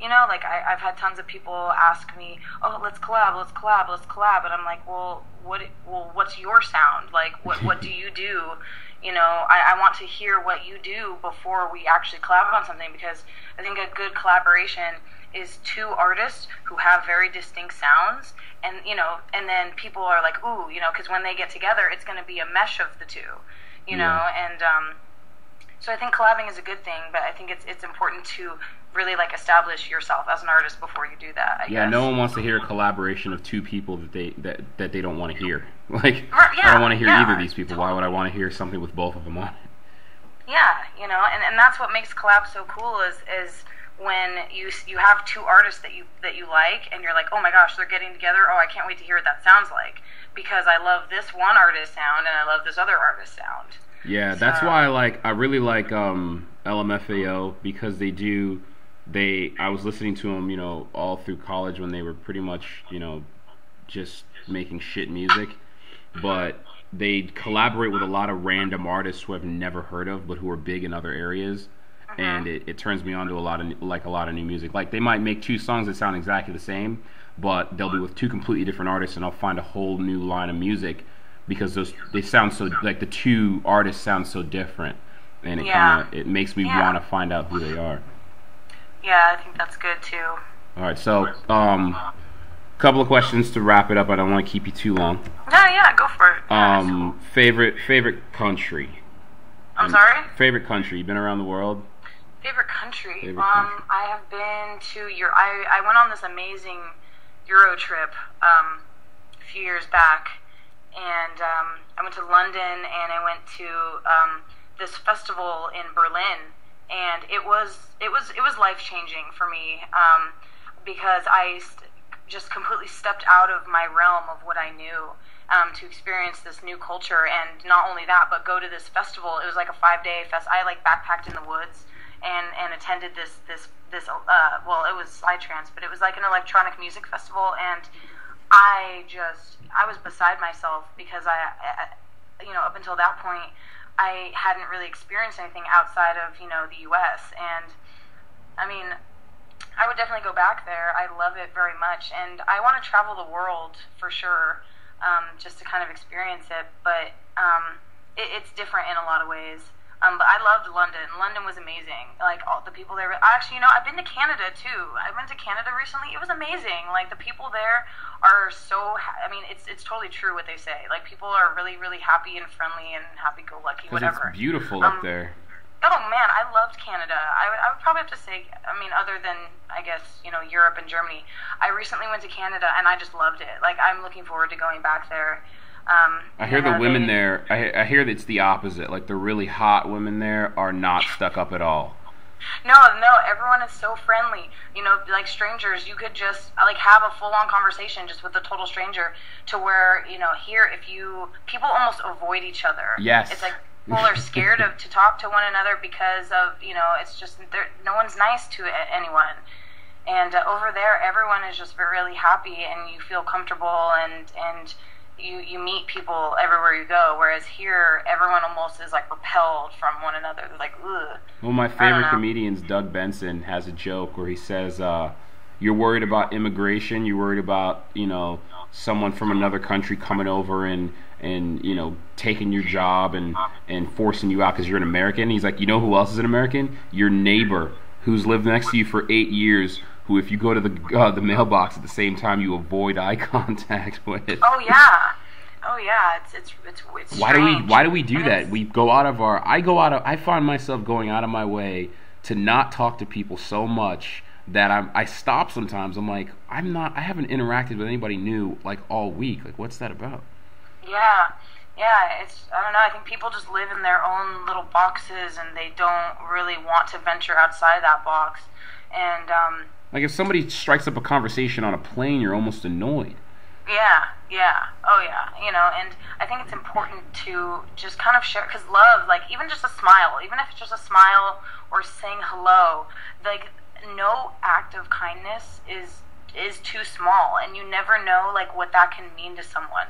I've had tons of people ask me, "Oh, let's collab," and I'm like, "Well, what's your sound? Like, what do you do?" I want to hear what you do before we actually collab on something, because I think a good collaboration is two artists who have very distinct sounds, and then people are like, "Ooh," because when they get together, it's going to be a mesh of the two, and so I think collabing is a good thing, but I think it's important to really establish yourself as an artist before you do that. I guess. No one wants to hear a collaboration of two people that they don't want to hear. I don't want to hear either of these people. Totally. Why would I want to hear something with both of them on it? Yeah, and that's what makes collabs so cool is when you have two artists that you like, and you're like, oh my gosh, they're getting together. Oh, I can't wait to hear what that sounds like, because I love this one artist's sound and I love this other artist's sound. Yeah, that's why I really like LMFAO, because I was listening to them, all through college when they were pretty much, just making shit music, but they collaborate with a lot of random artists who I've never heard of, but who are big in other areas, and it turns me on to a lot of new music. Like, they might make two songs that sound exactly the same, but they'll be with two completely different artists, and I'll find a whole new line of music because they sound so, like, the two artists sound so different, and it makes me want to find out who they are. Yeah, I think that's good too. All right, so couple of questions to wrap it up. I don't want to keep you too long. No, yeah, go for it. Favorite country. I'm sorry? Favorite country. You've been around the world? Favorite country. I have been to Europe. I went on this amazing Euro trip a few years back, and I went to London, and I went to this festival in Berlin, and it was life changing for me because I just completely stepped out of my realm of what I knew. To experience this new culture, and not only that, but go to this festival. It was like a 5-day fest. I backpacked in the woods and attended this well, it was Psytrance, but it was like an electronic music festival, and I was beside myself because I up until that point I hadn't really experienced anything outside of the U.S. and I mean, I would definitely go back there. I love it very much, and I want to travel the world for sure. Just to kind of experience it, but it's different in a lot of ways. But I loved London. London was amazing. Like, all the people there. Actually, I've been to Canada too. I went to Canada recently. It was amazing. Like, the people there are so. I mean, it's totally true what they say. Like, people are really, really happy and friendly and happy-go-lucky. Whatever. It's beautiful up there. Oh man, I loved Canada. I would probably have to say, I mean, other than, I guess, Europe and Germany, I recently went to Canada and I just loved it. Like, I'm looking forward to going back there. I hear the women there, I hear that it's the opposite. Like, the really hot women there are not stuck up at all. No, everyone is so friendly. Like strangers, you could just have a full-on conversation just with a total stranger, to where, here, people almost avoid each other. Yes. It's like, people are scared to talk to one another because of, it's just, no one's nice to anyone. And over there, everyone is just really happy, and you feel comfortable, and you meet people everywhere you go. Whereas here, everyone almost is like repelled from one another. They're like, ugh. Well, my favorite comedian's Doug Benson has a joke where he says, you're worried about immigration, you're worried about, someone from another country coming over and taking your job and forcing you out because you're an American. He's like, who else is an American? Your neighbor who's lived next to you for 8 years, who, if you go to the mailbox at the same time, you avoid eye contact with. Oh yeah, it's Why do we do that? We go out of our. I find myself going out of my way to not talk to people so much that I stop sometimes. I'm like, I haven't interacted with anybody new like all week. Like, what's that about? Yeah, I don't know. I think people just live in their own little boxes, and they don't really want to venture outside that box. And like, if somebody strikes up a conversation on a plane, you're almost annoyed. Yeah, oh yeah, and I think it's important to just kind of share, because love, like, even just a smile, even if it's just a smile or saying hello, like, no act of kindness is too small, and you never know, like, what that can mean to someone.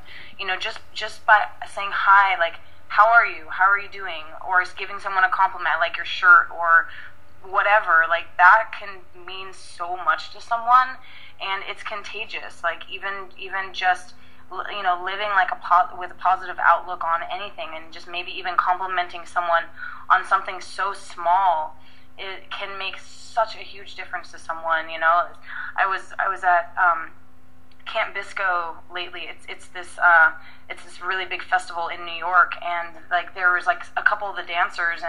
Just by saying hi, like, how are you doing, or giving someone a compliment, like your shirt or whatever, like, that can mean so much to someone, and it's contagious. Like, even just living like with a positive outlook on anything, and just maybe even complimenting someone on something so small, it can make such a huge difference to someone. I was at Camp Bisco lately. It's this really big festival in New York, and like there was like a couple of the dancers,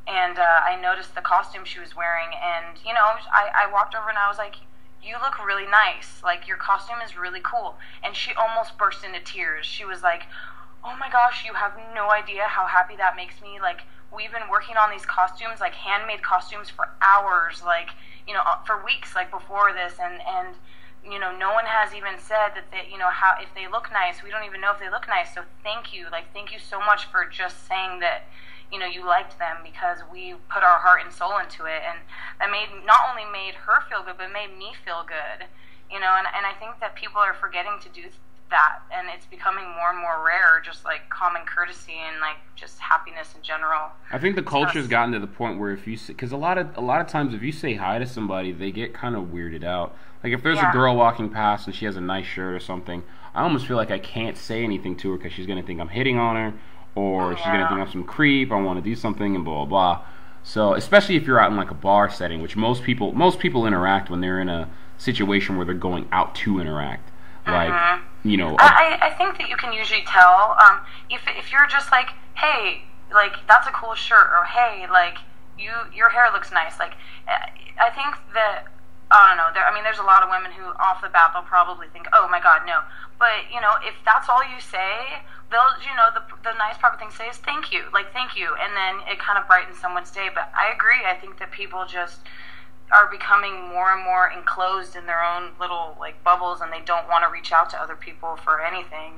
and I noticed the costume she was wearing, and I walked over and I was like, you look really nice, like your costume is really cool. And she almost burst into tears. She was like, oh my gosh, you have no idea how happy that makes me. Like, we've been working on these costumes, like handmade costumes, for hours, like, for weeks, like before this, and no one has even said that they, how, if they look nice. We don't even know if they look nice. So thank you so much for just saying that you liked them, because we put our heart and soul into it, and that not only made her feel good, but made me feel good, and I think that people are forgetting to do that, and it's becoming more and more rare, just like common courtesy and like just happiness in general. I think the culture's gotten to the point where if you, because a lot of times if you say hi to somebody, they get kind of weirded out. Like if there's a girl walking past and she has a nice shirt or something, I almost feel like I can't say anything to her because she's gonna think I'm hitting on her, or she's gonna think I'm some creep. I want to do something and blah blah blah. So especially if you're out in like a bar setting, which most people interact when they're in a situation where they're going out to interact. Like, you know, I think that you can usually tell if you're just like, hey, like that's a cool shirt, or hey, like your hair looks nice. Like I think that I don't know. There's a lot of women who off the bat they'll probably think, oh my god, no. But you know, if that's all you say, they'll the nice proper thing to say is thank you, like thank you, and then it kind of brightens someone's day. But I agree. I think that people just are becoming more and more enclosed in their own little like bubbles, and they don't want to reach out to other people for anything.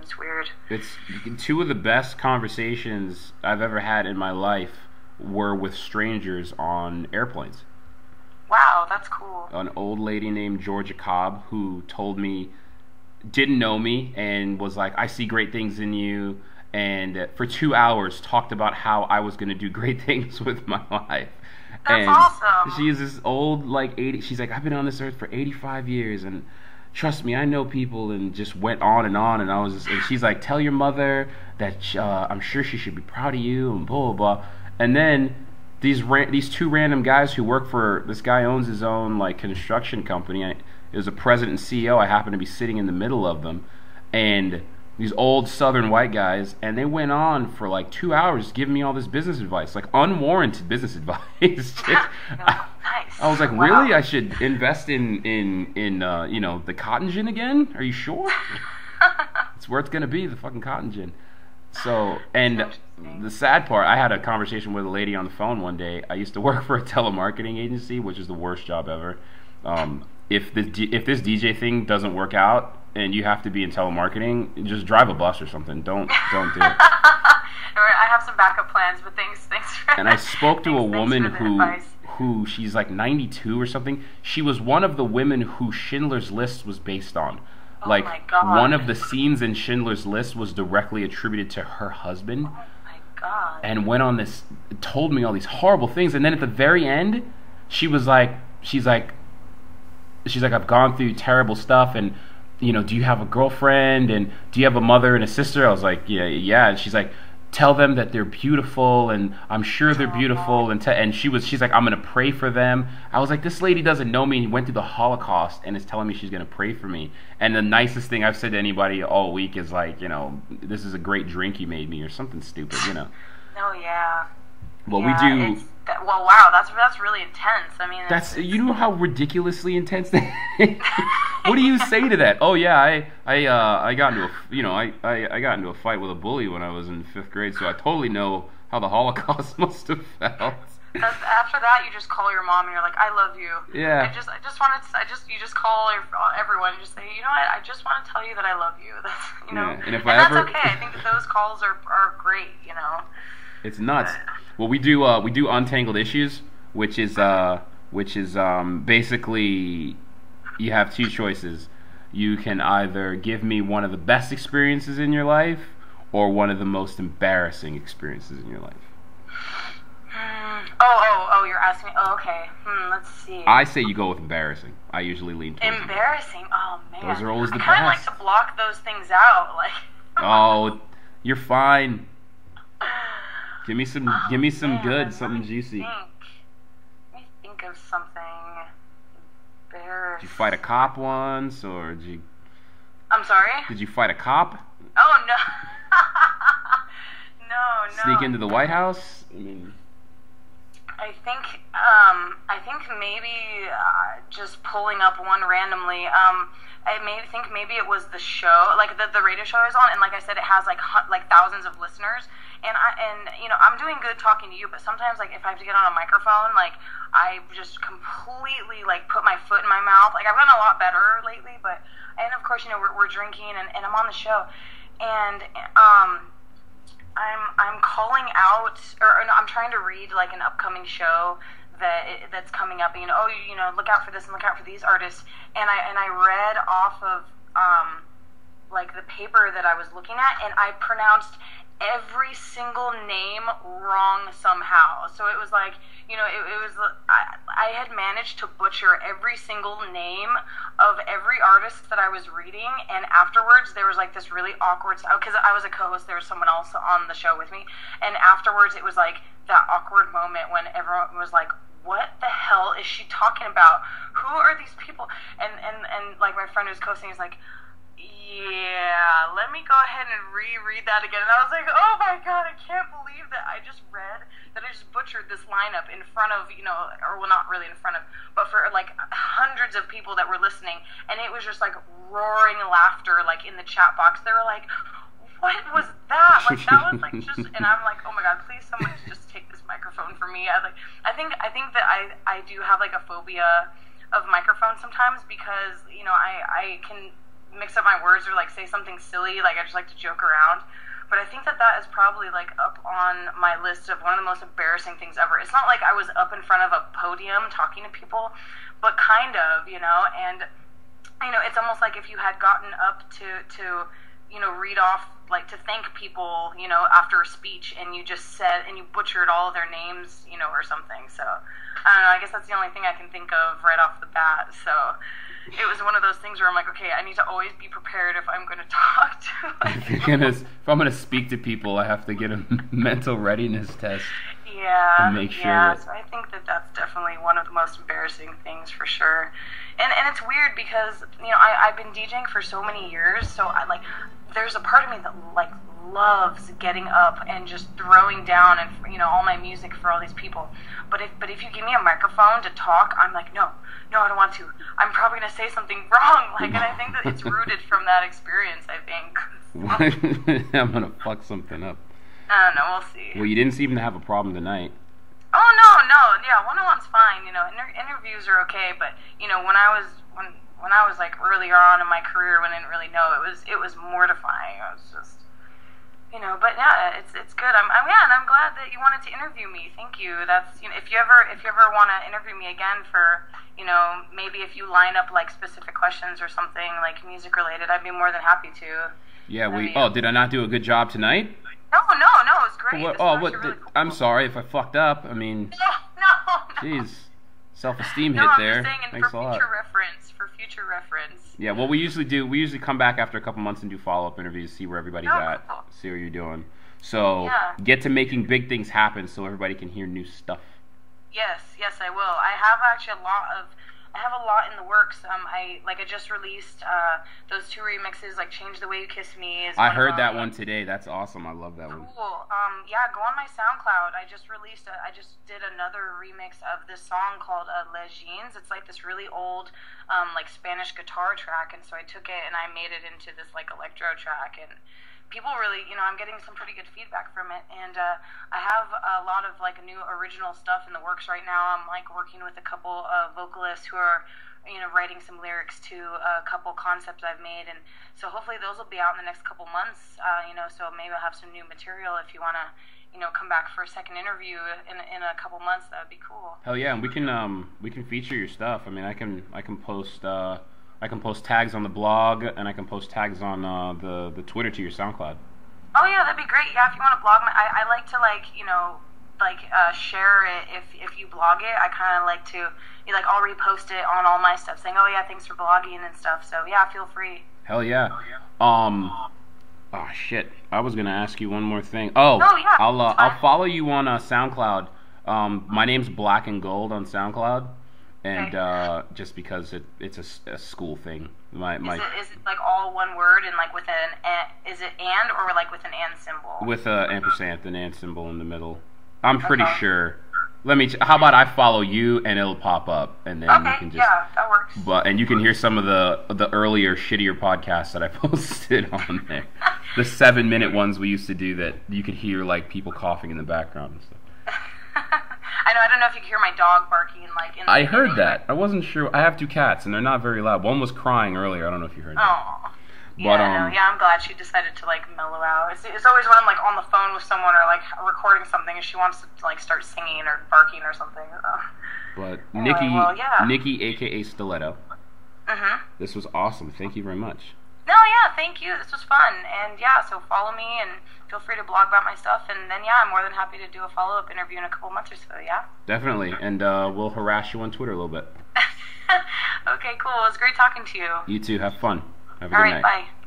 It's weird. It's two of the best conversations I've ever had in my life were with strangers on airplanes. Wow, that's cool. An old lady named Georgia Cobb who told me, didn't know me, and was like, I see great things in you, and for 2 hours talked about how I was going to do great things with my life. That's awesome. She's this old, like, 80. She's like, I've been on this earth for 85 years, and trust me, I know people, and just went on, and I was just, and she's like, tell your mother that I'm sure she should be proud of you, and blah, blah, blah. And then these two random guys who work for, this guy owns his own, like, construction company. It was a president and CEO. I happened to be sitting in the middle of them, and these old southern white guys, and they went on for like 2 hours giving me all this business advice, like unwarranted business advice. Nice. I was like, really? I should invest in you know, the cotton gin again? Are you sure? It's where it's gonna be, the fucking cotton gin. So, and the sad part, I had a conversation with a lady on the phone one day. I used to work for a telemarketing agency, which is the worst job ever. If this DJ thing doesn't work out and you have to be in telemarketing, just drive a bus or something. Don't do it. I have some backup plans, but thanks for. And I spoke to a woman who she's like 92 or something. She was one of the women who Schindler's List was based on. Oh like my God. One of the scenes in Schindler's List was directly attributed to her husband. Oh my God. And went on this, told me all these horrible things, and then at the very end, she's like, I've gone through terrible stuff, and you know, do you have a girlfriend, and do you have a mother and a sister? I was like, yeah. And she's like, tell them that they're beautiful, and I'm sure they're beautiful, and she's like, I'm gonna pray for them. I was like, this lady doesn't know me, and went through the Holocaust, and is telling me she's gonna pray for me. And the nicest thing I've said to anybody all week is like, you know, this is a great drink you made me, or something stupid, you know. Oh yeah. Well, yeah, we do. Well, wow, that's really intense. I mean, that's you know how ridiculously intense that is? What do you say to that? Oh yeah, I got into I got into a fight with a bully when I was in 5th grade, so I totally know how the Holocaust must have felt. After that, you just call your mom and you're like, I love you. Yeah. You just call everyone and just say, you know what, I just want to tell you that I love you. That's, you know, yeah. And that's okay. I think that those calls are great. You know. It's nuts. Well, we do Untangled Issues, which is basically you have two choices. You can either give me one of the best experiences in your life or one of the most embarrassing experiences in your life. Oh, you're asking me. Oh, okay. Let's see. I say you go with embarrassing. I usually lean towards embarrassing. Oh man, those are always the best. I kind of like to block those things out. Like. Oh, you're fine. Give me some good, something juicy. Let me think of something embarrassing. Did you fight a cop once, or did you? I'm sorry? Did you fight a cop? Oh no. No. Sneak into the White House? I mean. I think maybe just pulling up one randomly. I think maybe it was the show, like the radio show I was on, and like I said, it has like thousands of listeners. And you know, I'm doing good talking to you, but sometimes like if I have to get on a microphone, like I just completely like put my foot in my mouth. Like I've gotten a lot better lately, and of course, you know, we're drinking and I'm on the show, and I'm calling out, or no, I'm trying to read like an upcoming show that's coming up. You know, look out for this and look out for these artists. And I read off of like the paper that I was looking at, and I pronounced every single name wrong somehow. So it was like, you know, it was, I had managed to butcher every single name of every artist that I was reading, and afterwards there was like this really awkward, because I was a co-host, there was someone else on the show with me, and afterwards it was like that awkward moment when everyone was like, what the hell is she talking about? Who are these people? And like my friend who's co-hosting is like, yeah, let me go ahead and reread that again. And I was like, oh my god, I can't believe that I just read, that I just butchered this lineup in front of, you know, or well, not really in front of, but for like hundreds of people that were listening. And it was just like roaring laughter, like in the chat box. They were like, what was that? Like that was like just, and I'm like, oh my god, please someone just take this microphone from me. I think that I do have like a phobia of microphones sometimes, because, you know, I can mix up my words or like say something silly, like I just like to joke around. But I think that is probably like up on my list of one of the most embarrassing things ever. It's not like I was up in front of a podium talking to people, but kind of, you know. And you know, it's almost like if you had gotten up to you know, read off, like to thank people, you know, after a speech, and you just said, and you butchered all of their names, you know, or something. So I don't know, I guess that's the only thing I can think of right off the bat. So it was one of those things where I'm like, okay, I need to always be prepared if I'm going to talk to if I'm going to speak to people, I have to get a mental readiness test. Yeah, to make sure so I think that's definitely one of the most embarrassing things for sure. And it's weird because, you know, I've been DJing for so many years, so I like, there's a part of me that like loves getting up and just throwing down and, you know, all my music for all these people. But if you give me a microphone to talk, I'm like, no, I don't want to. I'm probably gonna say something wrong. Like, and I think that it's rooted from that experience, I think. I'm gonna fuck something up. I don't know, we'll see. Well, you didn't seem to have a problem tonight. Oh no, yeah, one-on-one's fine. You know, interviews are okay, but you know, when I was like earlier on in my career, when I didn't really know, it was mortifying. I was just, you know, but yeah, it's good. I'm glad that you wanted to interview me. Thank you. That's, you know, if you ever want to interview me again for, you know, maybe if you line up like specific questions or something like music related, I'd be more than happy to. Yeah, did I not do a good job tonight? No, it was great. What? Really cool. I'm sorry if I fucked up. I mean, no. Jeez, self-esteem hit I'm there. just saying, Thanks for a lot. For future reference. Yeah, well, we usually come back after a couple months and do follow-up interviews, see where everybody's at, cool. see what you're doing. So get to making big things happen, so everybody can hear new stuff. Yes, I will. I have actually a lot in the works. I just released those 2 remixes, like "Change the Way You Kiss Me." I heard that one today. That's awesome. I love that one. Cool. Yeah, go on my SoundCloud. I just did another remix of this song called Les Jeans. It's like this really old, like Spanish guitar track, and so I took it and I made it into this like electro track, and people really, you know, I'm getting some pretty good feedback from it, and I have a lot of like new original stuff in the works right now. I'm like working with a couple of vocalists who are, you know, writing some lyrics to a couple concepts I've made, and so hopefully those will be out in the next couple months. You know, so maybe I'll have some new material if you want to, you know, come back for a second interview in a couple months. That would be cool. Hell yeah, and we can feature your stuff. I mean, I can post. I can post tags on the blog, and I can post tags on the Twitter to your SoundCloud. Oh yeah, that'd be great. Yeah, if you want to blog I like to like, you know, like share it if you blog it. I kind of like to, like, I'll repost it on all my stuff saying, oh yeah, thanks for blogging and stuff. So yeah, feel free. Hell yeah. Oh shit, I was gonna ask you one more thing. Oh yeah, I'll follow you on SoundCloud. My name's Black and Gold on SoundCloud. And just because it's a school thing. Is it like all one word and like with is it and or like with an and symbol? With an and symbol in the middle. I'm pretty sure. How about I follow you and it'll pop up, and then you can just, yeah, that works. And you can hear some of the earlier shittier podcasts that I posted on there. The 7-minute ones we used to do that you could hear like people coughing in the background and stuff. I don't know if you can hear my dog barking like in the I heard that. I wasn't sure. I have 2 cats and they're not very loud. One was crying earlier. I don't know if you heard that. Oh. Yeah, I'm glad she decided to like mellow out. It's always when I'm like on the phone with someone or like recording something and she wants to like start singing or barking or something. But anyway, Nikki aka Stiletto. Mhm. This was awesome. Thank you very much. No, yeah, thank you. This was fun. And yeah, so follow me and feel free to blog about my stuff. And then yeah, I'm more than happy to do a follow-up interview in a couple months or so, yeah? Definitely. And we'll harass you on Twitter a little bit. Okay, cool. It was great talking to you. You too. Have fun. Have a All good right, night. bye.